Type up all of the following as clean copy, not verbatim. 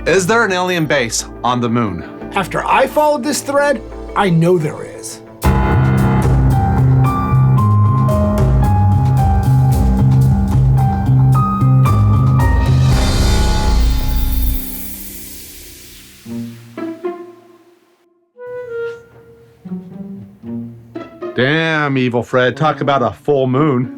Is there an alien base on the moon? After I followed this thread, I know there is. Damn, Evil Fred, talk about a full moon.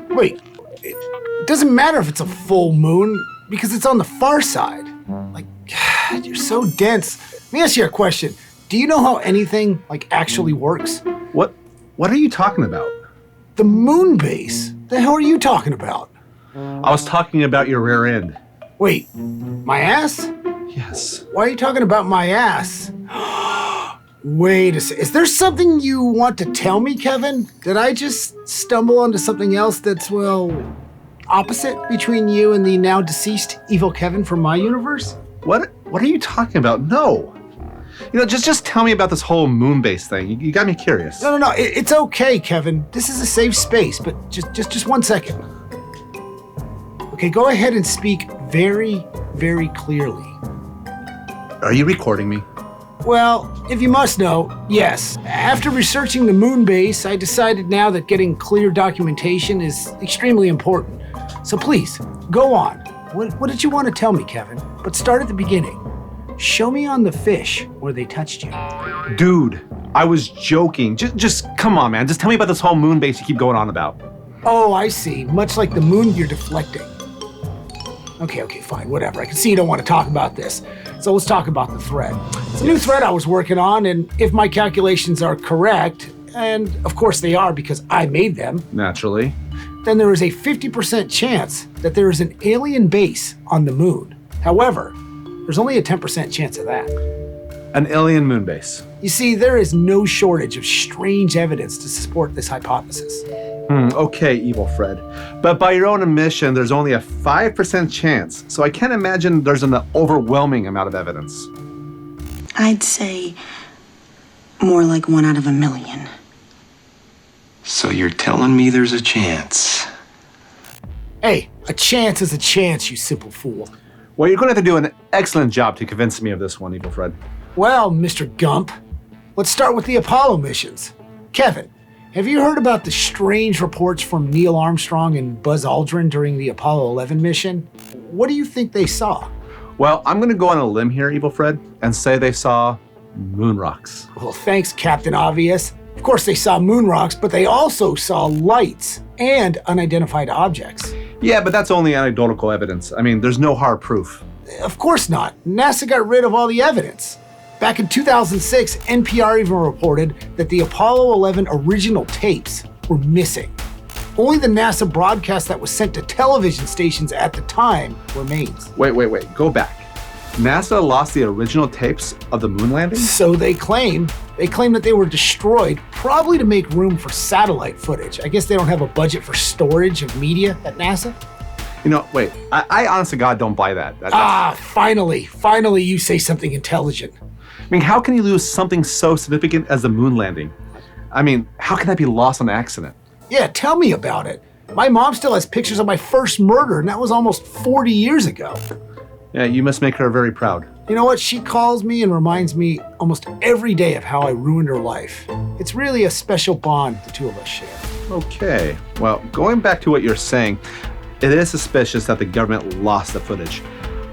Wait, it doesn't matter if it's a full moon because it's on the far side. Like, God, you're so dense. Let me ask you a question. Do you know how anything, actually works? What are you talking about? The moon base. The hell are you talking about? I was talking about your rear end. Wait, my ass? Yes. Why are you talking about my ass? Wait a second. Is there something you want to tell me, Kevin? Did I just stumble onto something else that's, opposite between you and the now deceased Evil Kevin from my universe? What are you talking about? No. Just tell me about this whole moon base thing. You got me curious. No. It's okay, Kevin. This is a safe space, but just 1 second. Okay, go ahead and speak very, very clearly. Are you recording me? Well, if you must know, yes. After researching the moon base, I decided now that getting clear documentation is extremely important. So please, go on. What did you want to tell me, Kevin? But start at the beginning. Show me on the fish where they touched you. Dude, I was joking. Just come on, man. Just tell me about this whole moon base you keep going on about. Oh, I see. Much like the moon you're deflecting. Okay, fine, whatever. I can see you don't want to talk about this. So let's talk about the thread. It's a new thread I was working on, and if my calculations are correct, and of course they are because I made them. Naturally. Then there is a 50% chance that there is an alien base on the moon. However, there's only a 10% chance of that. An alien moon base. You see, there is no shortage of strange evidence to support this hypothesis. Okay, Evil Fred. But by your own admission, there's only a 5% chance, so I can't imagine there's an overwhelming amount of evidence. I'd say more like 1 out of 1,000,000. So you're telling me there's a chance? Hey, a chance is a chance, you simple fool. Well, you're going to have to do an excellent job to convince me of this one, Evil Fred. Well, Mr. Gump, let's start with the Apollo missions. Kevin, have you heard about the strange reports from Neil Armstrong and Buzz Aldrin during the Apollo 11 mission? What do you think they saw? Well, I'm going to go on a limb here, Evil Fred, and say they saw moon rocks. Well, thanks, Captain Obvious. Of course, they saw moon rocks, but they also saw lights and unidentified objects. Yeah, but that's only anecdotal evidence. I mean, there's no hard proof. Of course not. NASA got rid of all the evidence. Back in 2006, NPR even reported that the Apollo 11 original tapes were missing. Only the NASA broadcast that was sent to television stations at the time remains. Wait. Go back. NASA lost the original tapes of the moon landing? So they claim. They claim that they were destroyed, probably to make room for satellite footage. I guess they don't have a budget for storage of media at NASA. Wait. I honest to God don't buy that. Finally you say something intelligent. I mean, how can you lose something so significant as the moon landing? I mean, how can that be lost on accident? Yeah, tell me about it. My mom still has pictures of my first murder, and that was almost 40 years ago. Yeah, you must make her very proud. You know what? She calls me and reminds me almost every day of how I ruined her life. It's really a special bond the two of us share. Okay. Well, going back to what you're saying, it is suspicious that the government lost the footage.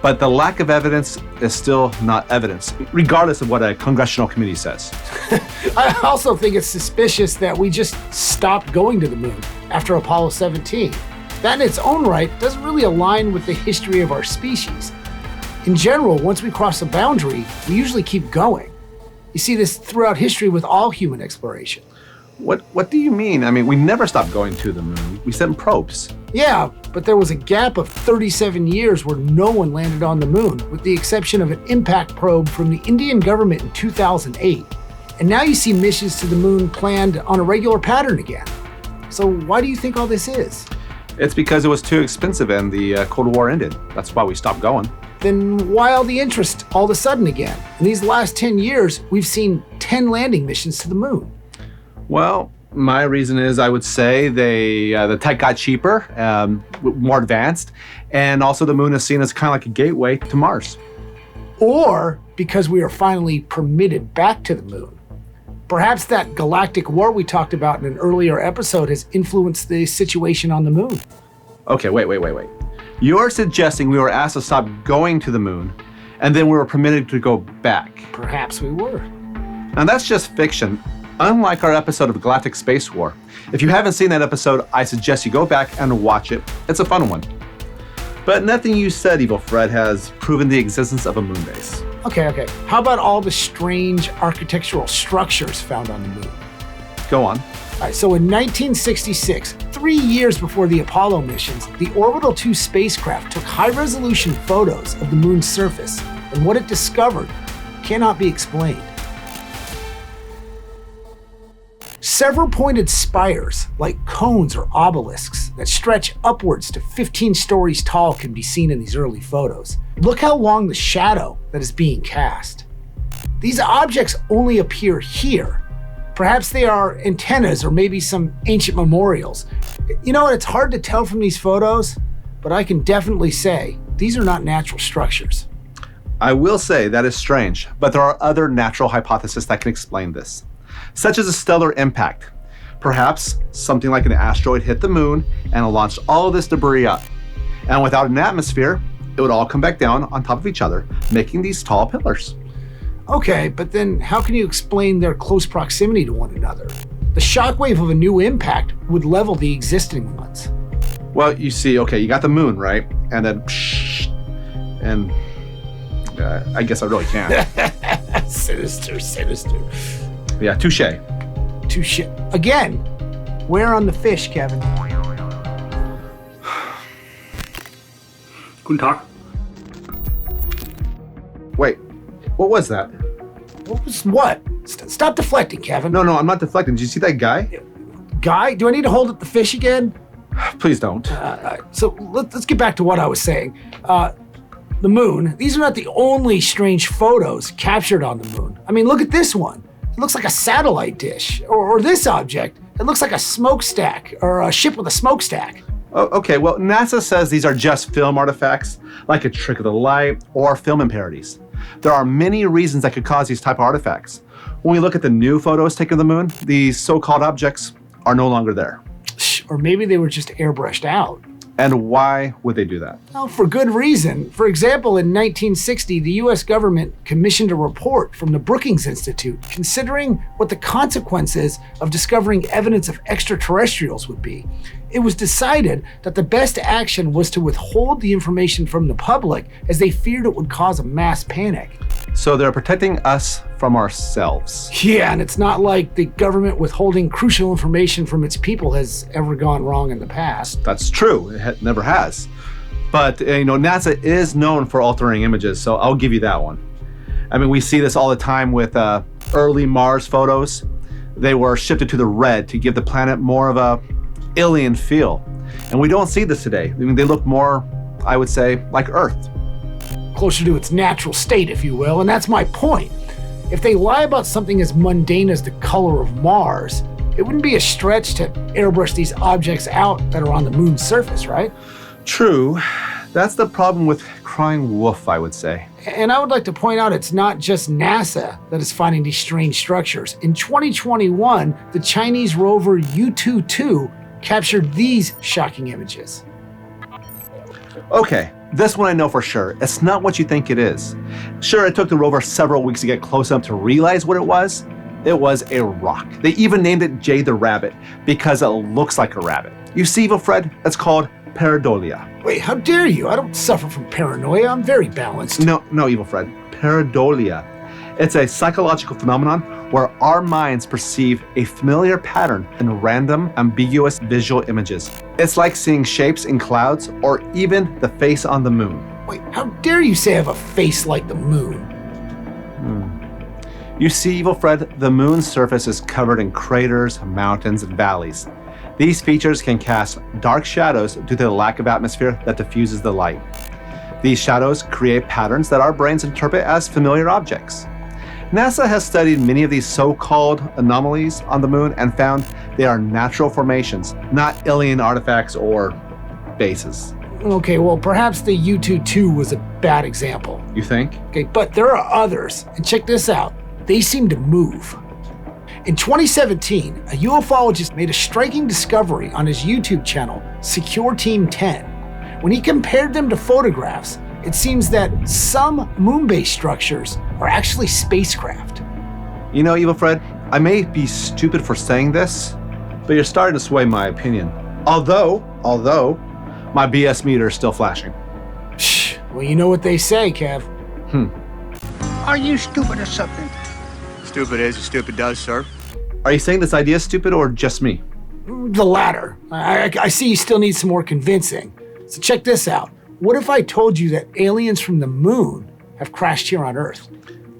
But the lack of evidence is still not evidence, regardless of what a congressional committee says. I also think it's suspicious that we just stopped going to the moon after Apollo 17. That in its own right doesn't really align with the history of our species. In general, once we cross a boundary, we usually keep going. You see this throughout history with all human exploration. What do you mean? I mean, we never stopped going to the moon. We sent probes. Yeah, but there was a gap of 37 years where no one landed on the moon, with the exception of an impact probe from the Indian government in 2008. And now you see missions to the moon planned on a regular pattern again. So why do you think all this is? It's because it was too expensive and the Cold War ended. That's why we stopped going. Then why all the interest all of a sudden again? In these last 10 years, we've seen 10 landing missions to the moon. Well, My reason is I would say the tech got cheaper, more advanced, and also the moon is seen as kind of like a gateway to Mars. Or because we are finally permitted back to the moon. Perhaps that galactic war we talked about in an earlier episode has influenced the situation on the moon. Okay, wait. You're suggesting we were asked to stop going to the moon, and then we were permitted to go back. Perhaps we were. Now that's just fiction, unlike our episode of Galactic Space War. If you haven't seen that episode, I suggest you go back and watch it. It's a fun one. But nothing you said, Evil Fred, has proven the existence of a moon base. Okay. How about all the strange architectural structures found on the moon? Go on. All right, so in 1966, 3 years before the Apollo missions, the Orbital 2 spacecraft took high-resolution photos of the moon's surface, and what it discovered cannot be explained. Several pointed spires, like cones or obelisks, that stretch upwards to 15 stories tall can be seen in these early photos. Look how long the shadow that is being cast. These objects only appear here. Perhaps they are antennas or maybe some ancient memorials. You know what, it's hard to tell from these photos, but I can definitely say these are not natural structures. I will say that is strange, but there are other natural hypotheses that can explain this, such as a stellar impact. Perhaps something like an asteroid hit the moon and launched all of this debris up. And without an atmosphere, it would all come back down on top of each other, making these tall pillars. Okay, but then how can you explain their close proximity to one another? The shockwave of a new impact would level the existing ones. Well, you see, okay, you got the moon, right? And then, and I guess I really can't. Sinister. Yeah, touche. Again, where on the fish, Kevin? Guten Tag. Wait, what was that? What was what? Stop deflecting, Kevin. No, I'm not deflecting. Did you see that guy? Guy, do I need to hold up the fish again? Please don't. So let's get back to what I was saying. The moon, these are not the only strange photos captured on the moon. I mean, look at this one. It looks like a satellite dish. Or this object, it looks like a smokestack, or a ship with a smokestack. Oh, okay, well, NASA says these are just film artifacts, like a trick of the light or film impurities. There are many reasons that could cause these type of artifacts. When we look at the new photos taken of the moon, these so-called objects are no longer there. Or maybe they were just airbrushed out. And why would they do that? Well, for good reason. For example, in 1960, the US government commissioned a report from the Brookings Institute considering what the consequences of discovering evidence of extraterrestrials would be. It was decided that the best action was to withhold the information from the public as they feared it would cause a mass panic. So they're protecting us from ourselves. Yeah, and it's not like the government withholding crucial information from its people has ever gone wrong in the past. That's true, it never has. But NASA is known for altering images, so I'll give you that one. I mean, we see this all the time with early Mars photos. They were shifted to the red to give the planet more of a alien feel. And we don't see this today. I mean, they look more, I would say, like Earth. Closer to its natural state, if you will, and that's my point. If they lie about something as mundane as the color of Mars, it wouldn't be a stretch to airbrush these objects out that are on the moon's surface, right? True. That's the problem with crying wolf, I would say. And I would like to point out it's not just NASA that is finding these strange structures. In 2021, the Chinese rover Yutu-2 captured these shocking images. Okay, this one I know for sure. It's not what you think it is. Sure, it took the rover several weeks to get close enough to realize what it was. It was a rock. They even named it Jay the Rabbit because it looks like a rabbit. You see, Evil Fred, it's called pareidolia. Wait, how dare you? I don't suffer from paranoia. I'm very balanced. No, Evil Fred. Pareidolia. It's a psychological phenomenon where our minds perceive a familiar pattern in random, ambiguous visual images. It's like seeing shapes in clouds or even the face on the moon. Wait, how dare you say I have a face like the moon? You see, Evil Fred, the moon's surface is covered in craters, mountains, and valleys. These features can cast dark shadows due to the lack of atmosphere that diffuses the light. These shadows create patterns that our brains interpret as familiar objects. NASA has studied many of these so-called anomalies on the moon and found They are natural formations, not alien artifacts or bases. Okay, well, perhaps the U-2 was a bad example. You think? Okay, but there are others, and check this out. They seem to move. In 2017, a ufologist made a striking discovery on his YouTube channel, Secure Team 10. When he compared them to photographs, it seems that some moon-based structures are actually spacecraft. You know, Evil Fred, I may be stupid for saying this, but you're starting to sway my opinion. Although, my BS meter is still flashing. Shh, well, you know what they say, Kev. Are you stupid or something? Stupid is as stupid does, sir. Are you saying this idea is stupid or just me? The latter. I see you still need some more convincing. So check this out. What if I told you that aliens from the moon have crashed here on Earth?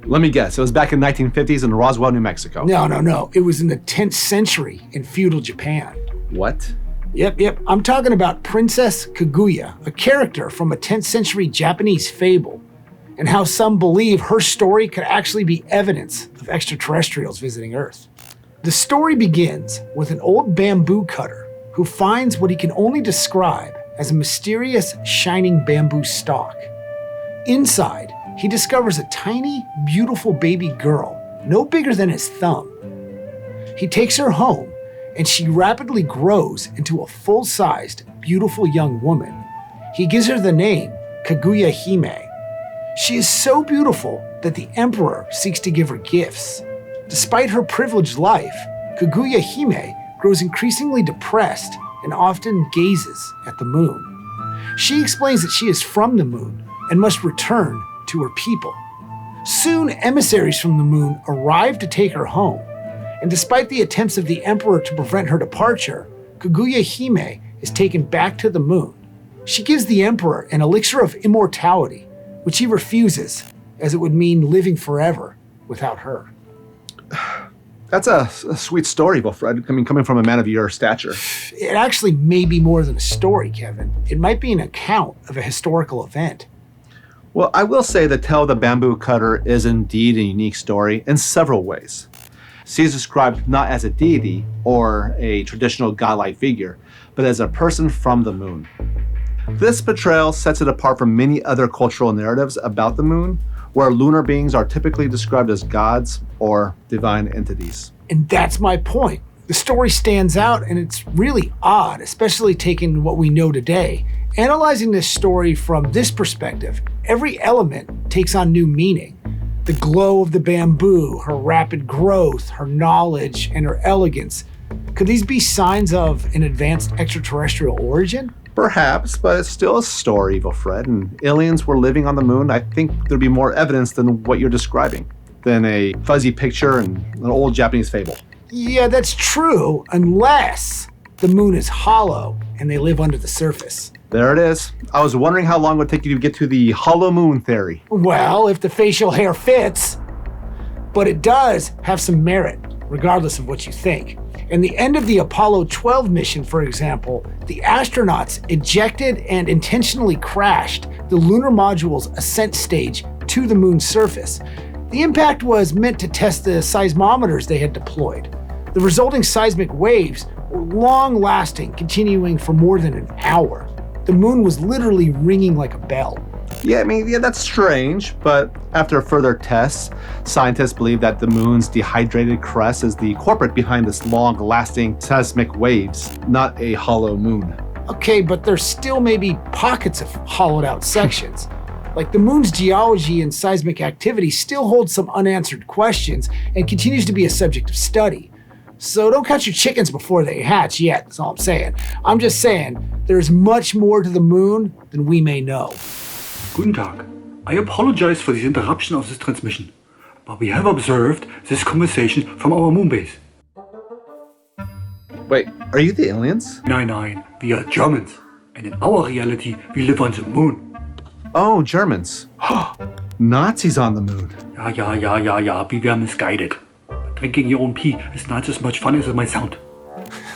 Let me guess, it was back in the 1950s in Roswell, New Mexico. No. It was in the 10th century in feudal Japan. What? Yep. I'm talking about Princess Kaguya, a character from a 10th century Japanese fable, and how some believe her story could actually be evidence of extraterrestrials visiting Earth. The story begins with an old bamboo cutter who finds what he can only describe as a mysterious shining bamboo stalk. Inside, he discovers a tiny, beautiful baby girl, no bigger than his thumb. He takes her home, and she rapidly grows into a full-sized, beautiful young woman. He gives her the name Kaguya Hime. She is so beautiful that the emperor seeks to give her gifts. Despite her privileged life, Kaguya Hime grows increasingly depressed and often gazes at the moon. She explains that she is from the moon and must return to her people. Soon, emissaries from the moon arrive to take her home, and despite the attempts of the emperor to prevent her departure, Kaguya Hime is taken back to the moon. She gives the emperor an elixir of immortality, which he refuses, as it would mean living forever without her. That's a sweet story, Evil Fred. I mean, coming from a man of your stature. It actually may be more than a story, Kevin. It might be an account of a historical event. Well, I will say that Tell the Bamboo Cutter is indeed a unique story in several ways. She is described not as a deity or a traditional godlike figure, but as a person from the moon. This portrayal sets it apart from many other cultural narratives about the moon, where lunar beings are typically described as gods or divine entities. And that's my point. The story stands out, and it's really odd, especially taking what we know today. Analyzing this story from this perspective, every element takes on new meaning. The glow of the bamboo, her rapid growth, her knowledge, and her elegance. Could these be signs of an advanced extraterrestrial origin? Perhaps, but it's still a story, Evil Fred, and aliens were living on the moon. I think there'd be more evidence than what you're describing, than a fuzzy picture and an old Japanese fable. Yeah, that's true, unless the moon is hollow and they live under the surface. There it is. I was wondering how long it would take you to get to the hollow moon theory. Well, if the facial hair fits. But it does have some merit, regardless of what you think. In the end of the Apollo 12 mission, for example, the astronauts ejected and intentionally crashed the lunar module's ascent stage to the moon's surface. The impact was meant to test the seismometers they had deployed. The resulting seismic waves were long-lasting, continuing for more than an hour. The moon was literally ringing like a bell. Yeah, that's strange, but after further tests, scientists believe that the moon's dehydrated crust is the culprit behind this long-lasting seismic waves, not a hollow moon. Okay, but there still may be pockets of hollowed-out sections. Like the moon's geology and seismic activity still holds some unanswered questions and continues to be a subject of study. So don't count your chickens before they hatch yet, that's all I'm saying. I'm just saying, there's much more to the moon than we may know. Guten Tag. I apologize for this interruption of this transmission, but we have observed this conversation from our moon base. Wait, are you the aliens? Nein, we are Germans, and in our reality, we live on the moon. Oh, Germans. Nazis on the moon. Ja, we were misguided. But drinking your own pee is not as much fun as it might sound.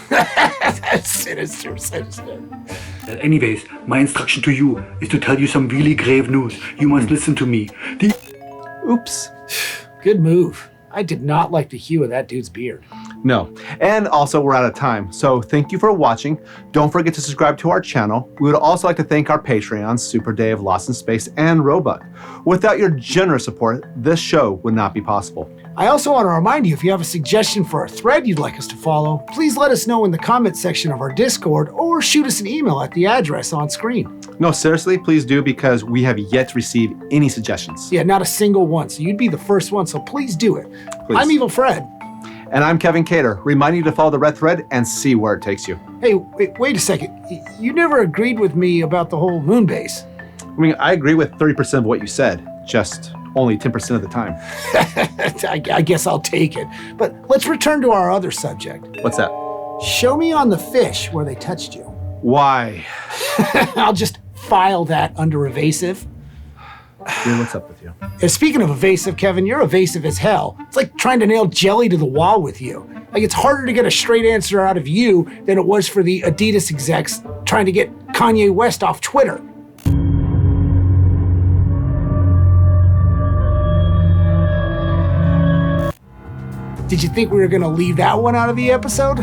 That's sinister. Anyways, my instruction to you is to tell you some really grave news. You must listen to me. Oops. Good move. I did not like the hue of that dude's beard. No. And also, we're out of time. So thank you for watching. Don't forget to subscribe to our channel. We would also like to thank our Patreons, Super Dave, Lost in Space, and Roebuck. Without your generous support, this show would not be possible. I also want to remind you, if you have a suggestion for a thread you'd like us to follow, please let us know in the comment section of our Discord or shoot us an email at the address on screen. No, seriously, please do, because we have yet to receive any suggestions. Yeah, not a single one, so you'd be the first one, so please do it. Please. I'm Evil Fred. And I'm Kevin Cater, reminding you to follow the red thread and see where it takes you. Hey, wait a second. You never agreed with me about the whole moon base. I mean, I agree with 30% of what you said, just only 10% of the time. I guess I'll take it. But let's return to our other subject. What's that? Show me on the fish where they touched you. Why? I'll just file that under evasive. Dude, what's up with you? And speaking of evasive, Kevin, you're evasive as hell. It's like trying to nail jelly to the wall with you. Like, it's harder to get a straight answer out of you than it was for the Adidas execs trying to get Kanye West off Twitter. Did you think we were going to leave that one out of the episode?